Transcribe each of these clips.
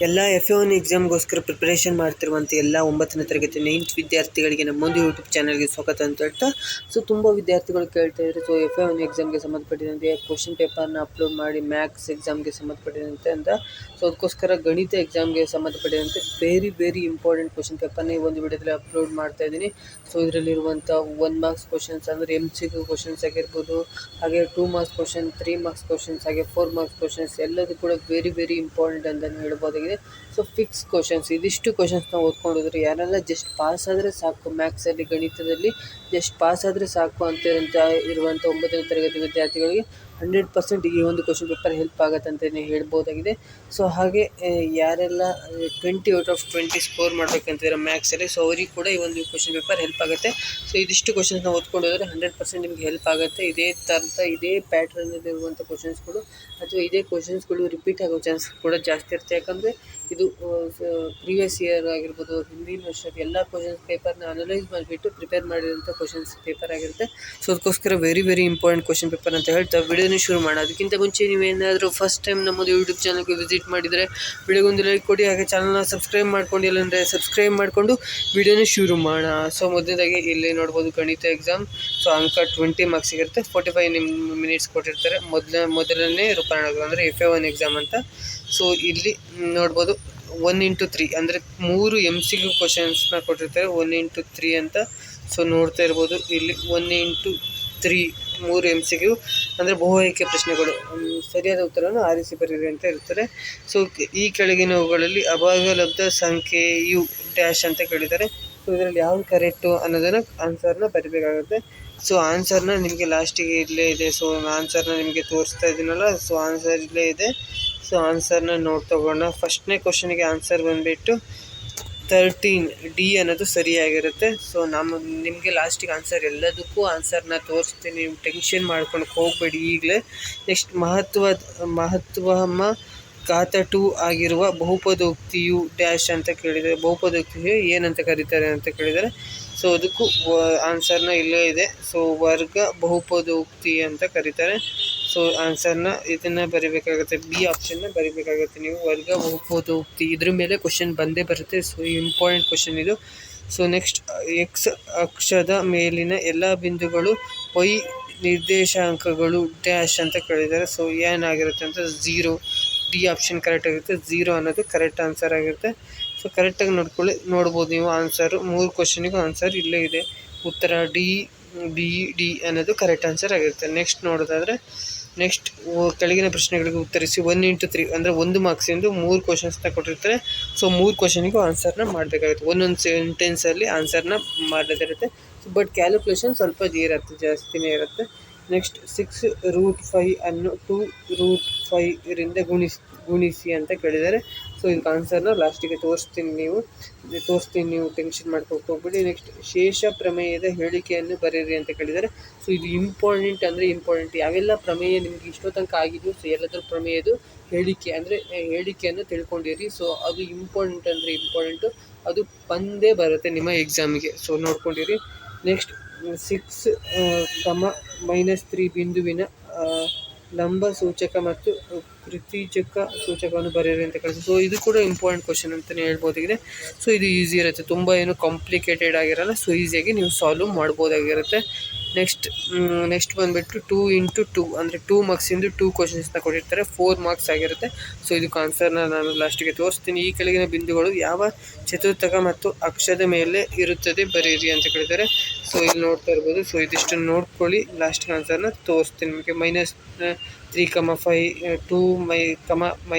ಎಲ್ಲ FA1 ಎಕ್ಸಾಮ್ಗೋಸ್ಕರ preparation ಮಾಡ್ತಿರುವಂಥ ಎಲ್ಲ 9ನೇ ತರಗತಿ 9th ವಿದ್ಯಾರ್ಥಿಗಳಿಗೆ ನಮ್ಮೊಂದು ಯೂಟ್ಯೂಬ್ ಚಾನಲ್ಗೆ ಸ್ವಾಗತ ಅಂತ ಹೇಳ್ತಾ, ತುಂಬ ವಿದ್ಯಾರ್ಥಿಗಳು ಕೇಳ್ತಾ ಇದ್ದಾರೆ. FA1 ಎಕ್ಸಾಮ್ಗೆ ಸಂಬಂಧಪಟ್ಟಿದಂತೆ ಕ್ವಶನ್ ಪೇಪರ್ನ ಅಪ್ಲೋಡ್ ಮಾಡಿ ಮ್ಯಾಥ್ಸ್ ಎಕ್ಸಾಮ್ಗೆ ಸಂಬಂಧಪಟ್ಟಿದಂತೆ ಅಂತ. ಅದಕ್ಕೋಸ್ಕರ ಗಣಿತ ಎಕ್ಸಾಮ್ಗೆ ಸಂಬಂಧಪಟ್ಟಿದಂತೆ ವೆರಿ ಇಂಪಾರ್ಟೆಂಟ್ ಕ್ವಶನ್ ಪೇಪರ್ನ ಈ ಒಂದು ವಿಡಿಯೋದಲ್ಲಿ ಅಪ್ಲೋಡ್ ಮಾಡ್ತಾ ಇದ್ದೀನಿ. ಇದರಲ್ಲಿರುವಂಥ 1 ಮಾರ್ಕ್ಸ್ ಕ್ವಶನ್ಸ್ ಅಂದರೆ MCQ ಕ್ವಶನ್ಸ್ ಆಗಿರ್ಬೋದು, ಹಾಗೆ 2 ಮಾರ್ಕ್ಸ್ ಕ್ವಶನ್, 3 ಮಾರ್ಕ್ಸ್ ಕ್ವಶನ್ಸ್, ಹಾಗೆ 4 ಮಾರ್ಕ್ಸ್ ಕ್ವಶನ್ಸ್ ಎಲ್ಲದೂ ಕೂಡ ವೆರಿ ಇಂಪಾರ್ಟೆಂಟ್ ಅಂತಲೇ ಹೇಳ್ಬೋದಾಗಿದೆ. ಫಿಕ್ಸ್ ಕ್ವಶನ್ಸ್, ಇದಿಷ್ಟು ಕ್ವಶನ್ಸ್ನ ಓದ್ಕೊಂಡಿದ್ರೆ ಯಾರೆಲ್ಲ ಜಸ್ಟ್ ಪಾಸ್ ಆದರೆ ಸಾಕು, ಮ್ಯಾಥ್ಸಲ್ಲಿ ಗಣಿತದಲ್ಲಿ ಜಸ್ಟ್ ಪಾಸ್ ಆದರೆ ಸಾಕು ಅಂತ ಇರುವಂಥ 9ನೇ ತರಗತಿ ವಿದ್ಯಾರ್ಥಿಗಳಿಗೆ 100% ಈ ಒಂದು ಕ್ವಶನ್ ಪೇಪರ್ ಹೆಲ್ಪ್ ಆಗುತ್ತೆ ಅಂತಲೇ ಹೇಳ್ಬೋದಾಗಿದೆ. ಹಾಗೆ ಯಾರೆಲ್ಲ 20 ಔಟ್ ಆಫ್ 20 ಸ್ಕೋರ್ ಮಾಡಬೇಕಂತಿದ್ದಾರೆ ಮ್ಯಾಥ್ಸಲ್ಲಿ, ಅವರಿಗೆ ಕೂಡ ಈ ಒಂದು ಕ್ವಶನ್ ಪೇಪರ್ ಹೆಲ್ಪ್ ಆಗುತ್ತೆ. ಇದಿಷ್ಟು ಕ್ವಶನ್ಸ್ನ ಓದ್ಕೊಂಡು ಹೋದರೆ 100% ನಿಮಗೆ ಹೆಲ್ಪ್ ಆಗುತ್ತೆ. ಇದೇ ಥರದ ಇದೇ ಪ್ಯಾಟ್ರನ್ನಲ್ಲಿರುವಂಥ ಕ್ವಶನ್ಸ್ಗಳು ಅಥವಾ ಇದೇ ಕ್ವಶನ್ಸ್ಗಳು ರಿಪೀಟ್ ಆಗೋ ಚಾನ್ಸ್ ಕೂಡ ಜಾಸ್ತಿ ಇರುತ್ತೆ. ಯಾಕಂದರೆ ಇದು ಪ್ರೀವಿಯಸ್ ಇಯರ್ ಆಗಿರ್ಬೋದು, ಹಿಂದಿನ ವರ್ಷದ ಎಲ್ಲ ಕ್ವಶನ್ಸ್ ಪೇಪರ್ನ ಅನಲೈಸ್ ಮಾಡಿಬಿಟ್ಟು ಪ್ರಿಪೇರ್ ಮಾಡಿರೋಂಥ ಕ್ವಶನ್ಸ್ ಪೇಪರ್ ಆಗಿರುತ್ತೆ. ಅದಕ್ಕೋಸ್ಕರ ವೆರಿ ಇಂಪಾರ್ಟೆಂಟ್ ಕ್ವಶನ್ ಪೇಪರ್ ಅಂತ ಹೇಳ್ತಾ ವಿಡಿಯೋನ ಶುರು ಮಾಡೋಣ. ಅದಕ್ಕಿಂತ ಮುಂಚೆ ನೀವೇನಾದರೂ ಫಸ್ಟ್ ಟೈಮ್ ನಮ್ಮದು ಯೂಟ್ಯೂಬ್ ಚಾನಲ್ಗೆ ವಿಸಿಟ್ ಮಾಡಿದರೆ ವಿಡಿಯೋಗೊಂದು ಲೈಕ್ ಕೊಡಿ, ಹಾಗೆ ಚಾನಲ್ನ ಸಬ್ಸ್ಕ್ರೈಬ್ ಮಾಡ್ಕೊಂಡಿಲ್ಲ ಅಂದರೆ ಸಬ್ಸ್ಕ್ರೈಬ್ ಮಾಡಿಕೊಂಡು ವಿಡಿಯೋನ ಶುರು ಮಾಡೋಣ. ಮೊದಲನೇದಾಗಿ ಇಲ್ಲಿ ನೋಡ್ಬೋದು ಗಣಿತ ಎಕ್ಸಾಮ್. ಅಂಕ 20 ಮಾರ್ಕ್ಸ್ ಸಿಗುತ್ತೆ, 45 ಮಿನಿಟ್ಸ್ ಕೊಟ್ಟಿರ್ತಾರೆ. ಮೊದಲನೇ ರೂಪಾಂತರ ಅಂದರೆ FA1 ಎಕ್ಸಾಮ್ ಅಂತ. ಇಲ್ಲಿ ನೋಡ್ಬೋದು 1x3 ಅಂದರೆ 3 MCQ ಕ್ವಶನ್ಸ್ನ ಕೊಟ್ಟಿರ್ತಾರೆ, 1x3 ಅಂತ. ನೋಡ್ತಾ ಇರ್ಬೋದು ಇಲ್ಲಿ 1x3 3 MCQ ಅಂದರೆ ಬಹು ಆಯ್ಕೆ ಪ್ರಶ್ನೆಗಳು. ಸರಿಯಾದ ಉತ್ತರವನ್ನು ಆರಿಸಿ ಬರೀರಿ ಅಂತ ಇರ್ತಾರೆ. ಈ ಕೆಳಗಿನವುಗಳಲ್ಲಿ ಅಭಾಗಲಬ್ಧ ಸಂಖ್ಯೆಯು ಡ್ಯಾಶ್ ಅಂತ ಕೇಳಿದ್ದಾರೆ. ಇದರಲ್ಲಿ ಯಾವುದು ಕರೆಕ್ಟು ಅನ್ನೋದನ್ನು ಆನ್ಸರ್ನ ಬರೀಬೇಕಾಗುತ್ತೆ. ಆನ್ಸರ್ನ ನಿಮಗೆ ಲಾಸ್ಟಿಗೆ ಇಲ್ಲೇ ಇದೆ. ಆನ್ಸರ್ನ ನಿಮಗೆ ತೋರಿಸ್ತಾ ಇದ್ದೀನಲ್ಲ, ಆನ್ಸರ್ ಇಲ್ಲೇ ಇದೆ. ಆನ್ಸರ್ನ ತಗೋಣ. ಫಸ್ಟ್ನೇ ಕ್ವಶನ್ಗೆ ಆನ್ಸರ್ ಬಂದುಬಿಟ್ಟು 13D ಅನ್ನೋದು ಸರಿಯಾಗಿರುತ್ತೆ. ನಿಮಗೆ ಲಾಸ್ಟಿಗೆ ಆನ್ಸರ್ ಎಲ್ಲದಕ್ಕೂ ಆನ್ಸರ್ನ ತೋರಿಸ್ತೀನಿ, ನೀವು ಟೆನ್ಷನ್ ಮಾಡ್ಕೊಂಡು ಹೋಗಬೇಡಿ ಈಗಲೇ. ನೆಕ್ಸ್ಟ್ ಮಹತ್ವಮ ಘಾತ 2 ಆಗಿರುವ ಬಹುಪದೋಕ್ತಿಯು ಡ್ಯಾಶ್ ಅಂತ ಕೇಳಿದರೆ, ಬಹುಪದೋಕ್ತಿಯು ಏನಂತ ಕರೀತಾರೆ ಅಂತ ಕೇಳಿದರೆ, ಅದಕ್ಕೂ ಆನ್ಸರ್ನ ಇಲ್ಲೇ ಇದೆ. ವರ್ಗ ಬಹುಪದೋಕ್ತಿ ಅಂತ ಕರೀತಾರೆ. ಆನ್ಸರ್ನ ಇದನ್ನು ಬರೀಬೇಕಾಗುತ್ತೆ, ಬಿ ಆಪ್ಷನ್ನ ಬರೀಬೇಕಾಗುತ್ತೆ ನೀವು. ವರ್ಗ ಬಹುಪದೋಕ್ತಿ ಇದ್ರ ಮೇಲೆ ಕ್ವಶನ್ ಬಂದೇ ಬರುತ್ತೆ. ಇಂಪಾರ್ಟೆಂಟ್ ಕ್ವಶನ್ ಇದು. ನೆಕ್ಸ್ಟ್ ಎಕ್ಸ್ ಅಕ್ಷದ ಮೇಲಿನ ಎಲ್ಲ ಬಿಂದುಗಳು y ನಿರ್ದೇಶಾಂಕಗಳು ಡ್ಯಾಶ್ ಅಂತ ಕೇಳಿದ್ದಾರೆ. ಏನಾಗಿರುತ್ತೆ ಅಂತ 0. ಡಿ ಆಪ್ಷನ್ ಕರೆಕ್ಟ್ ಆಗಿರುತ್ತೆ. 0 ಅನ್ನೋದು ಕರೆಕ್ಟ್ ಆನ್ಸರ್ ಆಗಿರುತ್ತೆ. ಕರೆಕ್ಟಾಗಿ ನೋಡ್ಬೋದು ನೀವು ಆನ್ಸರು. 3 ಕ್ವಶನಿಗೂ ಆನ್ಸರ್ ಇಲ್ಲೇ ಇದೆ. ಉತ್ತರ ಡಿ ಅನ್ನೋದು ಕರೆಕ್ಟ್ ಆನ್ಸರ್ ಆಗಿರುತ್ತೆ. ನೆಕ್ಸ್ಟ್ ನೋಡೋದಾದರೆ, ನೆಕ್ಸ್ಟ್ ಕೆಳಗಿನ ಪ್ರಶ್ನೆಗಳಿಗೆ ಉತ್ತರಿಸಿ 1x3 ಅಂದರೆ 1 ಮಾರ್ಕ್ಸಿಂದು 3 ಕ್ವಶನ್ಸ್ನ ಕೊಟ್ಟಿರ್ತಾರೆ. 3 ಕ್ವಶನಿಗೂ ಆನ್ಸರ್ನ ಮಾಡಬೇಕಾಗುತ್ತೆ. ಒಂದೊಂದು ಸೆಂಟೆನ್ಸಲ್ಲಿ ಆನ್ಸರ್ನ ಮಾಡೋದಿರುತ್ತೆ. ಬಟ್ ಕ್ಯಾಲ್ಕುಲೇಷನ್ ಸ್ವಲ್ಪ ಜಾಸ್ತಿನೇ ಇರುತ್ತೆ. ನೆಕ್ಸ್ಟ್ 6√5 ಅನ್ನು 2√5 ಗುಣಿಸಿ ಅಂತ ಕೇಳಿದ್ದಾರೆ. ಇದಕ್ಕೆ ಆನ್ಸರ್ನ ಲಾಸ್ಟಿಗೆ ತೋರಿಸ್ತೀನಿ, ನೀವು ಟೆನ್ಷನ್ ಮಾಡ್ಕೊಂಡು ಹೋಗ್ಬಿಡಿ. ನೆಕ್ಸ್ಟ್ ಶೇಷ ಪ್ರಮೇಯದ ಹೇಳಿಕೆಯನ್ನು ಬರೀರಿ ಅಂತ ಕೇಳಿದ್ದಾರೆ. ಇದು ಇಂಪಾರ್ಟೆಂಟ್ ಅಂದರೆ ಇಂಪಾರ್ಟೆಂಟ್. ಯಾವೆಲ್ಲ ಪ್ರಮೇಯ ನಿಮಗೆ ಇಷ್ಟೋ ತನಕ ಆಗಿದೆಯೋ ಎಲ್ಲದರ ಪ್ರಮೇಯದು ಹೇಳಿಕೆ ಅಂದರೆ ಹೇಳಿಕೆಯನ್ನು ತಿಳ್ಕೊಂಡಿರಿ. ಅದು ಇಂಪಾರ್ಟೆಂಟ್ ಅಂದರೆ ಇಂಪಾರ್ಟೆಂಟು, ಅದು ಬಂದೇ ಬರುತ್ತೆ ನಿಮ್ಮ ಎಕ್ಸಾಮಿಗೆ. ನೋಡ್ಕೊಂಡಿರಿ. ನೆಕ್ಸ್ಟ್ 6, -3 ಬಿಂದುವಿನ ಲಂಬ ಸೂಚಕ ಮತ್ತು ಕೃತಿಜಕ ಸೂಚಕವನ್ನು ಬರೆಯಿರಿ ಅಂತ ಕಳಿಸಿ. ಇದು ಕೂಡ ಇಂಪಾರ್ಟೆಂಟ್ ಕ್ವಶನ್ ಅಂತಲೇ ಹೇಳ್ಬೋದಾಗಿದೆ. ಇದು ಈಸಿ ಇರುತ್ತೆ, ತುಂಬ ಏನು ಕಾಂಪ್ಲಿಕೇಟೆಡ್ ಆಗಿರಲ್ಲ. ಈಸಿಯಾಗಿ ನೀವು ಸಾಲ್ವ್ ಮಾಡ್ಬೋದಾಗಿರುತ್ತೆ. ನೆಕ್ಸ್ಟ್ ಬಂದುಬಿಟ್ಟು 2x2 ಅಂದರೆ 2 ಮಾರ್ಕ್ಸಿಂದು 2 ಕ್ವಶನ್ಸ್ನ ಕೊಟ್ಟಿರ್ತಾರೆ, 4 ಮಾರ್ಕ್ಸ್ ಆಗಿರುತ್ತೆ. ಇದಕ್ಕೆ ಆನ್ಸರ್ನ ನಾನು ಲಾಸ್ಟಿಗೆ ತೋರಿಸ್ತೀನಿ. ಈ ಕೆಳಗಿನ ಬಿಂದುಗಳು ಯಾವ ಚತುರ್ಥಕ ಮತ್ತು ಅಕ್ಷದ ಮೇಲೆ ಇರುತ್ತದೆ ಬರೀರಿ ಅಂತ ಕೇಳಿದ್ದಾರೆ. ಇಲ್ಲಿ ನೋಡ್ತಾ ಇರ್ಬೋದು. ಇದಿಷ್ಟನ್ನು ನೋಡ್ಕೊಳ್ಳಿ, ಲಾಸ್ಟಿಗೆ ಆನ್ಸರ್ನ ತೋರಿಸ್ತೀನಿ ನಿಮಗೆ. -3, 5, 2, -2,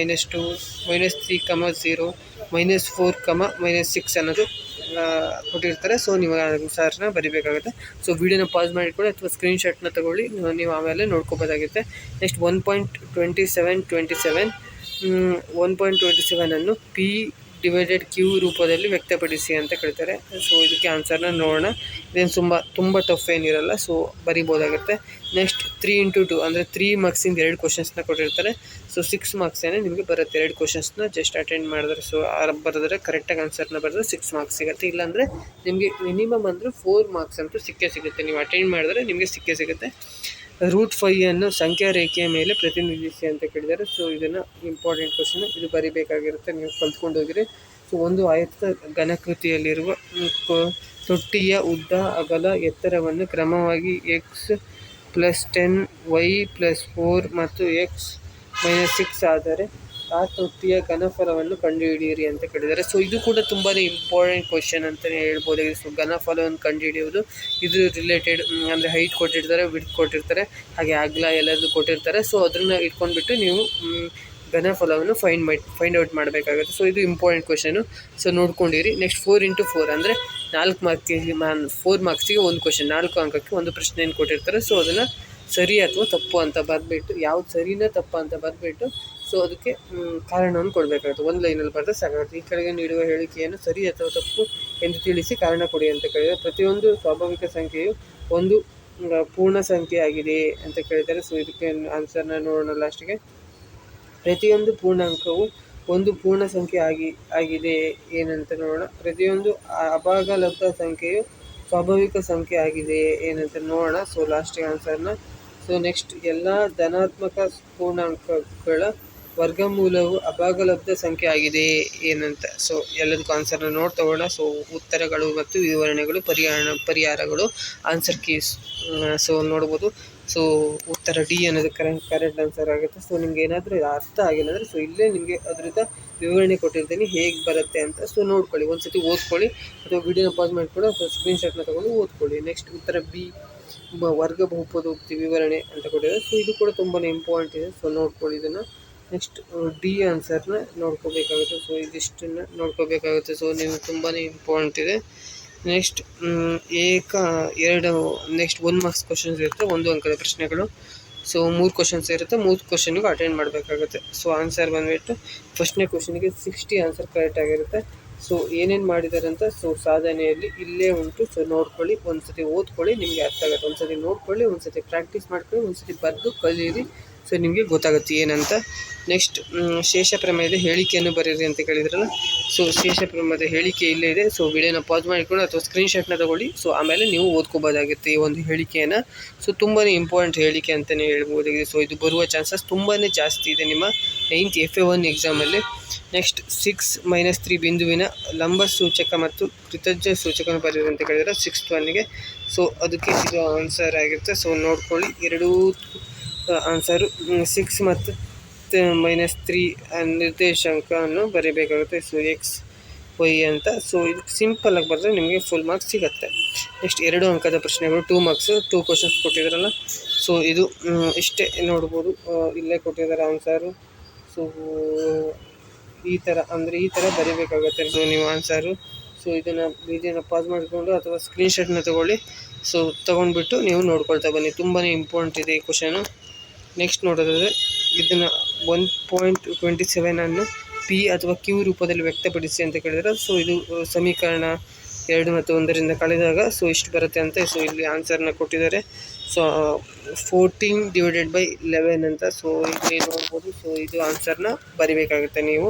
-3, 0, -4, -6 ಅನ್ನೋದು ಕೊಟ್ಟಿರ್ತಾರೆ. ನೀವು ಆನ್ಸರ್ನ ಬರೀಬೇಕಾಗುತ್ತೆ. ವಿಡಿಯೋನ ಪಾಸ್ ಮಾಡಿಕೊಳ್ಳಿ ಅಥವಾ ಸ್ಕ್ರೀನ್ಶಾಟ್ನ ತಗೊಳ್ಳಿ, ನೀವು ಆಮೇಲೆ ನೋಡ್ಕೋಬೋದಾಗುತ್ತೆ. ನೆಕ್ಸ್ಟ್ 1.27 ಅನ್ನು P/Q ರೂಪದಲ್ಲಿ ವ್ಯಕ್ತಪಡಿಸಿ ಅಂತ ಕೇಳ್ತಾರೆ. ಇದಕ್ಕೆ ಆನ್ಸರ್ನ ನೋಡೋಣ. ಇದೇನು ತುಂಬ ಟಫ್ ಏನಿರಲ್ಲ, ಬರಿಬೋದಾಗುತ್ತೆ. ನೆಕ್ಸ್ಟ್ 3x2 ಅಂದರೆ 3 ಮಾರ್ಕ್ಸಿಂದ 2 ಕ್ವಶನ್ಸ್ನ ಕೊಟ್ಟಿರ್ತಾರೆ. 6 ಮಾರ್ಕ್ಸ್ ನಿಮಗೆ ಬರುತ್ತೆ. 2 ಕ್ವಶನ್ಸ್ನ ಜಸ್ಟ್ ಅಟೆಂಡ್ ಮಾಡಿದ್ರೆ ಬರೆದ್ರೆ ಕರೆಕ್ಟಾಗಿ ಆನ್ಸರ್ನ ಬರೆದ್ರೆ 6 ಮಾರ್ಕ್ಸ್ ಸಿಗುತ್ತೆ. ಇಲ್ಲಾಂದರೆ ನಿಮಗೆ ಮಿನಿಮಮ್ ಅಂದರೆ 4 ಮಾರ್ಕ್ಸ್ ಅಂತೂ ಸಿಕ್ಕೇ ಸಿಗುತ್ತೆ. ನೀವು ಅಟೆಂಡ್ ಮಾಡಿದ್ರೆ ನಿಮಗೆ ಸಿಕ್ಕೇ ಸಿಗುತ್ತೆ. √5 ಸಂಖ್ಯಾ ರೇಖೆಯ ಮೇಲೆ ಪ್ರತಿನಿಧಿಸಿ ಅಂತ ಕೇಳಿದ್ದಾರೆ. ಸೊ ಇದನ್ನು ಇಂಪಾರ್ಟೆಂಟ್ ಕ್ವಶನ್, ಇದು ಬರಿಬೇಕಾಗಿರುತ್ತೆ, ನೀವು ಕಲ್ತ್ಕೊಂಡು ಹೋಗಿರಿ. ಸೊ ಒಂದು ಆಯತ ಘನಾಕೃತಿಯಲ್ಲಿರುವ ತೊಟ್ಟಿಯ ಉದ್ದ, ಅಗಲ, ಎತ್ತರವನ್ನು ಕ್ರಮವಾಗಿ x+10 y+4 ಮತ್ತು x-6 ಆದರೆ ಆ ತೊಟ್ಟಿಯ ಘನಫಲವನ್ನು ಕಂಡುಹಿಡಿಯಿರಿ ಅಂತ ಕೇಳಿದ್ದಾರೆ. ಸೊ ಇದು ಕೂಡ ತುಂಬಾ ಇಂಪಾರ್ಟೆಂಟ್ ಕ್ವಶನ್ ಅಂತಲೇ ಹೇಳ್ಬೋದು. ಸೊ ಘನಫಲವನ್ನು ಕಂಡುಹಿಡಿಯುವುದು, ಇದು ರಿಲೇಟೆಡ್ ಅಂದರೆ ಹೈಟ್ ಕೊಟ್ಟಿರ್ತಾರೆ, ವಿಡ್ತ್ ಕೊಟ್ಟಿರ್ತಾರೆ, ಹಾಗೆ ಅಗಲ ಎಲ್ಲದೂ ಕೊಟ್ಟಿರ್ತಾರೆ. ಸೊ ಅದನ್ನು ಇಟ್ಕೊಂಡ್ಬಿಟ್ಟು ನೀವು ಘನಫಲವನ್ನು ಫೈಂಡ್ ಔಟ್ ಮಾಡಬೇಕಾಗುತ್ತೆ. ಸೊ ಇದು ಇಂಪಾರ್ಟೆಂಟ್ ಕ್ವಶನು. ಸೊ ನೋಡ್ಕೊಂಡಿರಿ. ನೆಕ್ಸ್ಟ್ 4x4 ಅಂದರೆ 4 ಮಾರ್ಕ್ಸಿಗೆ ಒಂದು ಕ್ವಶನ್, 4 ಅಂಕಕ್ಕೆ ಒಂದು ಪ್ರಶ್ನೆಯನ್ನು ಕೊಟ್ಟಿರ್ತಾರೆ. ಸೊ ಅದನ್ನು ಸರಿ ಅಥವಾ ತಪ್ಪು ಅಂತ ಬರೆದ್ಬಿಟ್ಟು, ಯಾವ್ದು ಸರಿನಾ ತಪ್ಪು ಅಂತ ಬರೆದ್ಬಿಟ್ಟು ಸೊ ಅದಕ್ಕೆ ಕಾರಣವನ್ನು ಕೊಡಬೇಕಾಗುತ್ತೆ. ಒಂದು ಲೈನಲ್ಲಿ ಬರೆದ್ರೆ ಸಾಕಾಗುತ್ತೆ. ಈ ಕೆಳಗೆ ನೀಡುವ ಹೇಳಿಕೆಯನ್ನು ಸರಿ ಅಥವಾ ತಪ್ಪು ಎಂದು ತಿಳಿಸಿ ಕಾರಣ ಕೊಡಿ ಅಂತ ಕೇಳಿದರೆ, ಪ್ರತಿಯೊಂದು ಸ್ವಾಭಾವಿಕ ಸಂಖ್ಯೆಯು ಒಂದು ಪೂರ್ಣ ಸಂಖ್ಯೆ ಆಗಿದೆ ಅಂತ ಕೇಳಿದ್ದಾರೆ. ಸೊ ಇದಕ್ಕೆ ಆನ್ಸರ್ನ ನೋಡೋಣ ಲಾಸ್ಟಿಗೆ. ಪ್ರತಿಯೊಂದು ಪೂರ್ಣಾಂಕವು ಒಂದು ಪೂರ್ಣ ಸಂಖ್ಯೆ ಆಗಿದೆ ಏನಂತ ನೋಡೋಣ. ಪ್ರತಿಯೊಂದು ಅಭಾಗಲಬ್ಧ ಸಂಖ್ಯೆಯು ಸ್ವಾಭಾವಿಕ ಸಂಖ್ಯೆ ಆಗಿದೆ ಏನಂತ ನೋಡೋಣ. ಸೊ ಲಾಸ್ಟಿಗೆ ಆನ್ಸರ್ನ. ಸೊ ನೆಕ್ಸ್ಟ್ ಎಲ್ಲ ಧನಾತ್ಮಕ ಪೂರ್ಣಾಂಕಗಳ ವರ್ಗಮೂಲವು ಅಭಾಗಲಬ್ಧ ಸಂಖ್ಯೆ ಆಗಿದೆ ಏನಂತ. ಸೊ ಎಲ್ಲದಕ್ಕೂ ಆನ್ಸರ್ನ ತಗೋಣ. ಸೊ ಉತ್ತರಗಳು ಮತ್ತು ವಿವರಣೆಗಳು, ಪರಿಹಾರಗಳು, ಆನ್ಸರ್ ಕೀಸ್ ಸೊ ನೋಡ್ಬೋದು. ಸೊ ಉತ್ತರ ಡಿ ಅನ್ನೋದು ಕರೆಕ್ಟ್ ಆನ್ಸರ್ ಆಗುತ್ತೆ. ಸೊ ನಿಮ್ಗೆ ಏನಾದರೂ ಅರ್ಥ ಆಗಿಲ್ಲ ಅಂದರೆ ಸೊ ಇಲ್ಲೇ ನಿಮಗೆ ಅದರಿಂದ ವಿವರಣೆ ಕೊಟ್ಟಿರ್ತೀನಿ ಹೇಗೆ ಬರುತ್ತೆ ಅಂತ. ಸೊ ನೋಡ್ಕೊಳ್ಳಿ, ಒಂದ್ಸತಿ ಓದ್ಕೊಳ್ಳಿ, ಅಥವಾ ವಿಡಿಯೋನ ಪಾಸ್ ಮಾಡಿಕೊಂಡು ಅಥವಾ ಸ್ಕ್ರೀನ್ಶಾಟ್ನ ತೊಗೊಂಡು ಓದ್ಕೊಳ್ಳಿ. ನೆಕ್ಸ್ಟ್ ಉತ್ತರ ಬಿ ವರ್ಗ ಬಹುಪದೋಕ್ತಿ ವಿವರಣೆ ಅಂತ ಕೊಟ್ಟಿದ್ದಾರೆ. ಸೊ ಇದು ಕೂಡ ತುಂಬಾ ಇಂಪಾರ್ಟೆಂಟ್ ಇದೆ. ಸೊ ನೋಡ್ಕೊಳ್ಳಿ ಇದನ್ನು. ನೆಕ್ಸ್ಟ್ ಡಿ ಆನ್ಸರ್ನ ನೋಡ್ಕೋಬೇಕಾಗುತ್ತೆ. ಸೊ ಇದಿಷ್ಟನ್ನು ನೋಡ್ಕೋಬೇಕಾಗುತ್ತೆ. ಸೊ ನೀವು ತುಂಬಾ ಇಂಪಾರ್ಟೆಂಟ್ ಇದೆ. ನೆಕ್ಸ್ಟ್ ನೆಕ್ಸ್ಟ್ 1 ಮಾರ್ಕ್ಸ್ ಕ್ವಶನ್ಸ್ ಇರುತ್ತೆ, 1 ಅಂಕದ ಪ್ರಶ್ನೆಗಳು. ಸೊ 3 ಕ್ವಶನ್ಸ್ ಇರುತ್ತೆ, 3 ಕ್ವಶನ್ಗೂ ಅಟೆಂಡ್ ಮಾಡಬೇಕಾಗುತ್ತೆ. ಸೊ ಆನ್ಸರ್ ಬಂದುಬಿಟ್ಟು ಫಸ್ಟ್ನೇ ಕ್ವಶನ್ಗೆ 60 ಆನ್ಸರ್ ಕರೆಕ್ಟ್ ಆಗಿರುತ್ತೆ. ಸೊ ಏನೇನು ಮಾಡಿದ್ದಾರೆ ಅಂತ ಸೊ ಸಾಧನೆಯಲ್ಲಿ ಇಲ್ಲೇ ಉಂಟು. ಸೊ ನೋಡ್ಕೊಳ್ಳಿ, ಒಂದ್ಸತಿ ಓದ್ಕೊಳ್ಳಿ, ನಿಮಗೆ ಅರ್ಥ ಆಗುತ್ತೆ. ಒಂದ್ಸತಿ ನೋಡ್ಕೊಳ್ಳಿ, ಒಂದ್ಸತಿ ಪ್ರಾಕ್ಟೀಸ್ ಮಾಡ್ಕೊಳ್ಳಿ, ಒಂದ್ಸತಿ ಬರೆದು ಕಲೀರಿ. ಸೊ ನಿಮಗೆ ಗೊತ್ತಾಗುತ್ತೆ ಏನಂತ. ನೆಕ್ಸ್ಟ್ ಶೇಷ ಪ್ರಮೇಯದ ಹೇಳಿಕೆಯನ್ನು ಬರೀರಿ ಅಂತ ಕೇಳಿದ್ರಲ್ಲ. ಸೊ ಶೇಷ ಪ್ರಮೇಯದ ಹೇಳಿಕೆ ಇಲ್ಲೇ ಇದೆ. ಸೊ ವಿಡಿಯೋನ ಪಾಸ್ ಮಾಡಿಕೊಂಡು ಅಥವಾ ಸ್ಕ್ರೀನ್ಶಾಟ್ನ ತಗೊಳ್ಳಿ. ಸೊ ಆಮೇಲೆ ನೀವು ಓದ್ಕೋಬೋದಾಗುತ್ತೆ ಈ ಒಂದು ಹೇಳಿಕೆಯನ್ನು. ಸೊ ತುಂಬಾ ಇಂಪಾರ್ಟೆಂಟ್ ಹೇಳಿಕೆ ಅಂತಲೇ ಹೇಳ್ಬೋದಾಗಿದೆ. ಸೊ ಇದು ಬರುವ ಚಾನ್ಸಸ್ ತುಂಬಾ ಜಾಸ್ತಿ ಇದೆ ನಿಮ್ಮ 9th FA1 ಎಕ್ಸಾಮಲ್ಲಿ. ನೆಕ್ಸ್ಟ್ 6-3 ಬಿಂದುವಿನ ಲಂಬ ಸೂಚಕ ಮತ್ತು ಕೃತಜ್ಞ ಸೂಚಕವನ್ನು ಬರೀರಿ ಅಂತ ಕೇಳಿದರೆ 6th 1ಗೆ. ಸೊ ಅದಕ್ಕೆ ಇದು ಆನ್ಸರ್ ಆಗಿರುತ್ತೆ. ಸೊ ನೋಡ್ಕೊಳ್ಳಿ, ಎರಡೂ ಆನ್ಸರು 6 ಮತ್ತು -3 ನಿರ್ದೇಶಾಂಕವನ್ನು ಬರೀಬೇಕಾಗುತ್ತೆ. ಸೊ XY ಅಂತ. ಸೊ ಇದು ಸಿಂಪಲ್ಲಾಗಿ ಬರೆದ್ರೆ ನಿಮಗೆ ಫುಲ್ ಮಾರ್ಕ್ಸ್ ಸಿಗುತ್ತೆ. ನೆಕ್ಸ್ಟ್ 2 ಅಂಕದ ಪ್ರಶ್ನೆಗಳು, 2 ಮಾರ್ಕ್ಸ್, 2 ಕ್ವಶನ್ಸ್ ಕೊಟ್ಟಿದ್ದಾರಲ್ಲ. ಸೊ ಇದು ಇಷ್ಟೇ ನೋಡ್ಬೋದು, ಇಲ್ಲೇ ಕೊಟ್ಟಿದ್ದಾರೆ ಆನ್ಸರು. ಸೊ ಈ ಥರ ಬರೀಬೇಕಾಗುತ್ತೆ. ಸೊ ನೀವು ಆನ್ಸರು ಸೊ ಇದನ್ನು ಪಾಸ್ ಮಾಡಿಕೊಂಡು ಅಥವಾ ಸ್ಕ್ರೀನ್ಶಾಟ್ನ ತೊಗೊಳ್ಳಿ. ಸೊ ತೊಗೊಂಡ್ಬಿಟ್ಟು ನೀವು ನೋಡ್ಕೊಳ್ತಾ ಬನ್ನಿ, ತುಂಬಾ ಇಂಪಾರ್ಟೆಂಟ್ ಇದೆ ಈ ಕ್ವಶನು. ನೆಕ್ಸ್ಟ್ ನೋಡೋದಾದರೆ ಇದನ್ನು 1.27 P ಅಥವಾ Q ರೂಪದಲ್ಲಿ ವ್ಯಕ್ತಪಡಿಸಿ ಅಂತ ಕೇಳಿದರೆ. ಸೊ ಇದು ಸಮೀಕರಣ 2 ಮತ್ತು 1ರಿಂದ ಕಳೆದಾಗ ಸೊ ಇಷ್ಟು ಬರುತ್ತೆ ಅಂತ. ಸೊ ಇಲ್ಲಿ ಆನ್ಸರ್ನ ಕೊಟ್ಟಿದ್ದಾರೆ. ಸೊ 14/11 ಅಂತ. ಸೊ ಇಲ್ಲಿ ನೋಡ್ಬೋದು. ಸೊ ಇದು ಆನ್ಸರ್ನ ಬರಿಬೇಕಾಗುತ್ತೆ ನೀವು.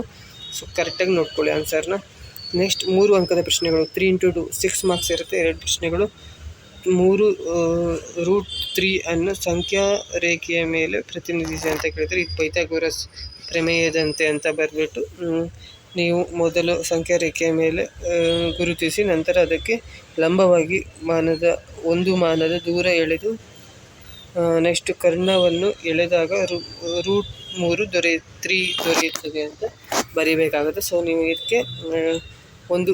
ಸೊ ಕರೆಕ್ಟಾಗಿ ನೋಡ್ಕೊಳ್ಳಿ ಆನ್ಸರ್ನ. ನೆಕ್ಸ್ಟ್ 3 ಅಂಕದ ಪ್ರಶ್ನೆಗಳು, 3 × 2 6 ಮಾರ್ಕ್ಸ್ ಇರುತ್ತೆ. 2 ಪ್ರಶ್ನೆಗಳು. 3√3 ಸಂಖ್ಯಾ ರೇಖೆಯ ಮೇಲೆ ಪ್ರತಿನಿಧಿಸಿ ಅಂತ ಕೇಳಿದರೆ, ಇದು ಪೈಥಾಗೋರಸ್ ಪ್ರಮೇಯದಂತೆ ಅಂತ ಬರೆದ್ಬಿಟ್ಟು ನೀವು ಮೊದಲು ಸಂಖ್ಯಾ ರೇಖೆಯ ಮೇಲೆ ಗುರುತಿಸಿ, ನಂತರ ಅದಕ್ಕೆ ಲಂಬವಾಗಿ ಒಂದು ಮಾನದ ದೂರ ಎಳೆದು ನೆಕ್ಸ್ಟ್ ಕರ್ಣವನ್ನು ಎಳೆದಾಗ √3 ದೊರೆಯುತ್ತದೆ ಅಂತ ಬರೀಬೇಕಾಗುತ್ತೆ. ಸೊ ನೀವು ಇದಕ್ಕೆ ಒಂದು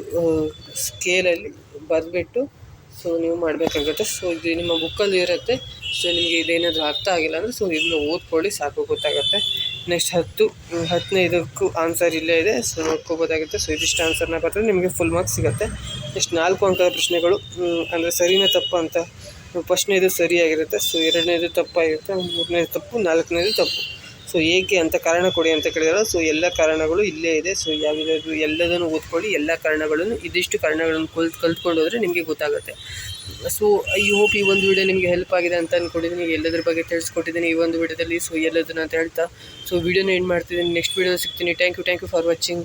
ಸ್ಕೇಲಲ್ಲಿ ಬರೆದ್ಬಿಟ್ಟು ಸೊ ನೀವು ಮಾಡಬೇಕಾಗುತ್ತೆ. ಸೊ ಇದು ನಿಮ್ಮ ಬುಕ್ಕಲ್ಲಿ ಇರುತ್ತೆ. ಸೊ ನಿಮಗೆ ಇದೇನಾದರೂ ಅರ್ಥ ಆಗಿಲ್ಲ ಅಂದರೆ ಸೊ ಇದನ್ನು ಓದ್ಕೊಳ್ಳಿ, ಸಾಕು, ಗೊತ್ತಾಗುತ್ತೆ. ನೆಕ್ಸ್ಟ್ 15ಕ್ಕೂ ಆನ್ಸರ್ ಇಲ್ಲೇ ಇದೆ. ಸೊ ನೋಡ್ಕೋಬೋದಾಗುತ್ತೆ. ಸೊ ಇದಿಷ್ಟು ಆನ್ಸರ್ನ ಬರೆದ್ರೆ ನಿಮಗೆ ಫುಲ್ ಮಾರ್ಕ್ಸ್ ಸಿಗುತ್ತೆ. ನೆಕ್ಸ್ಟ್ 4 ಅಂಕದ ಪ್ರಶ್ನೆಗಳು, ಅಂದರೆ ಸರಿನಾ ತಪ್ಪು ಅಂತ. ಫಸ್ಟ್ನೇದು ಸರಿಯಾಗಿರುತ್ತೆ. ಸೊ 2ನೇದು ತಪ್ಪಾಗಿರುತ್ತೆ, 3ನೇದು ತಪ್ಪು, 4ನೇದು ತಪ್ಪು. ಸೊ ಏಕೆ ಅಂತ ಕಾರಣ ಕೊಡಿ ಅಂತ ಕೇಳಿದರೆ ಸೊ ಎಲ್ಲ ಕಾರಣಗಳು ಇಲ್ಲೇ ಇದೆ. ಸೊ ಯಾವುದಾದ್ರು ಎಲ್ಲದನ್ನು ಓದ್ಕೊಳ್ಳಿ, ಎಲ್ಲ ಕಾರಣಗಳನ್ನು, ಇದಿಷ್ಟು ಕಾರಣಗಳನ್ನು ಕಲ್ತ್ಕೊಂಡು ಹೋದರೆ ನಿಮಗೆ ಗೊತ್ತಾಗುತ್ತೆ. ಸೊ ಐ ಹೋಪ್ ಈ ಒಂದು ವಿಡಿಯೋ ನಿಮಗೆ ಹೆಲ್ಪ್ ಆಗಿದೆ ಅಂತ ಅಂದ್ಕೊಂಡಿದ್ದೀನಿ. ಎಲ್ಲದ್ರ ಬಗ್ಗೆ ತಿಳಿಸ್ಕೊಟ್ಟಿದ್ದೀನಿ ಈ ಒಂದು ವಿಡಿಯೋದಲ್ಲಿ. ಸೊ ಎಲ್ಲದನ್ನ ಅಂತ ಹೇಳ್ತಾ ಸೊ ವಿಡಿಯೋನ ಎಂಡ್ ಮಾಡ್ತಿದ್ದೀನಿ. ನೆಕ್ಸ್ಟ್ ವಿಡಿಯೋ ಸಿಗ್ತೀನಿ. Thank you for watching.